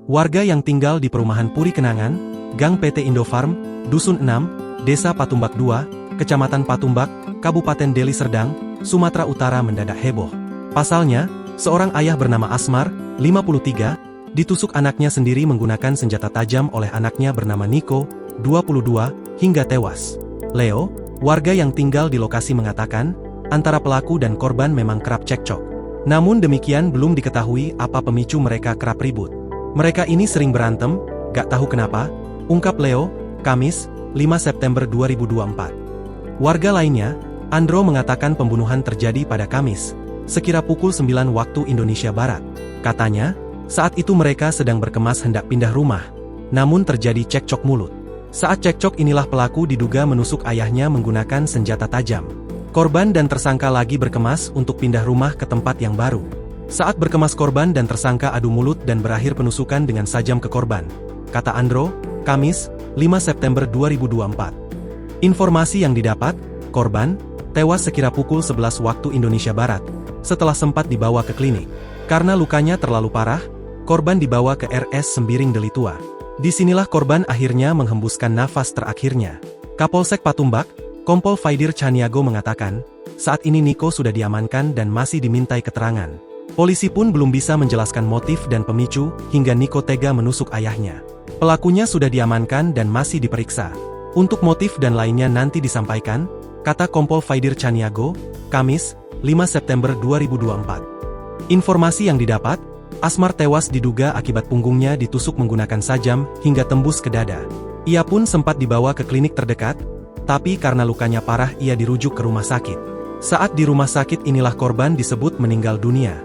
Warga yang tinggal di perumahan Puri Kenangan, Gang PT Indofarm, Dusun 6, Desa Patumbak 2, Kecamatan Patumbak, Kabupaten Deli Serdang, Sumatera Utara mendadak heboh. Pasalnya, seorang ayah bernama Asmar, 53, ditusuk anaknya sendiri menggunakan senjata tajam oleh anaknya bernama Niko, 22, hingga tewas. Leo, warga yang tinggal di lokasi mengatakan, antara pelaku dan korban memang kerap cekcok. Namun demikian belum diketahui apa pemicu mereka kerap ribut. Mereka ini sering berantem, gak tahu kenapa, ungkap Leo, Kamis, 5 September 2024. Warga lainnya, Andro mengatakan pembunuhan terjadi pada Kamis, sekira pukul 9 waktu Indonesia Barat. Katanya, saat itu mereka sedang berkemas hendak pindah rumah, namun terjadi cekcok mulut. Saat cekcok inilah pelaku diduga menusuk ayahnya menggunakan senjata tajam. Korban dan tersangka lagi berkemas untuk pindah rumah ke tempat yang baru. Saat berkemas korban dan tersangka adu mulut dan berakhir penusukan dengan sajam ke korban, kata Andro, Kamis, 5 September 2024. Informasi yang didapat, korban tewas sekira pukul 11 waktu Indonesia Barat, setelah sempat dibawa ke klinik. Karena lukanya terlalu parah, korban dibawa ke RS Sembiring Delitua. Disinilah korban akhirnya menghembuskan nafas terakhirnya. Kapolsek Patumbak, Kompol Faidir Chaniago mengatakan, saat ini Niko sudah diamankan dan masih dimintai keterangan. Polisi pun belum bisa menjelaskan motif dan pemicu hingga Niko tega menusuk ayahnya. Pelakunya sudah diamankan dan masih diperiksa. Untuk motif dan lainnya nanti disampaikan, kata Kompol Faidir Chaniago, Kamis, 5 September 2024. Informasi yang didapat, Asmar tewas diduga akibat punggungnya ditusuk menggunakan sajam hingga tembus ke dada. Ia pun sempat dibawa ke klinik terdekat, tapi karena lukanya parah ia dirujuk ke rumah sakit. Saat di rumah sakit inilah korban disebut meninggal dunia.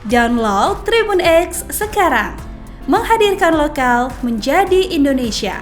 Download Tribun X sekarang, menghadirkan lokal menjadi Indonesia.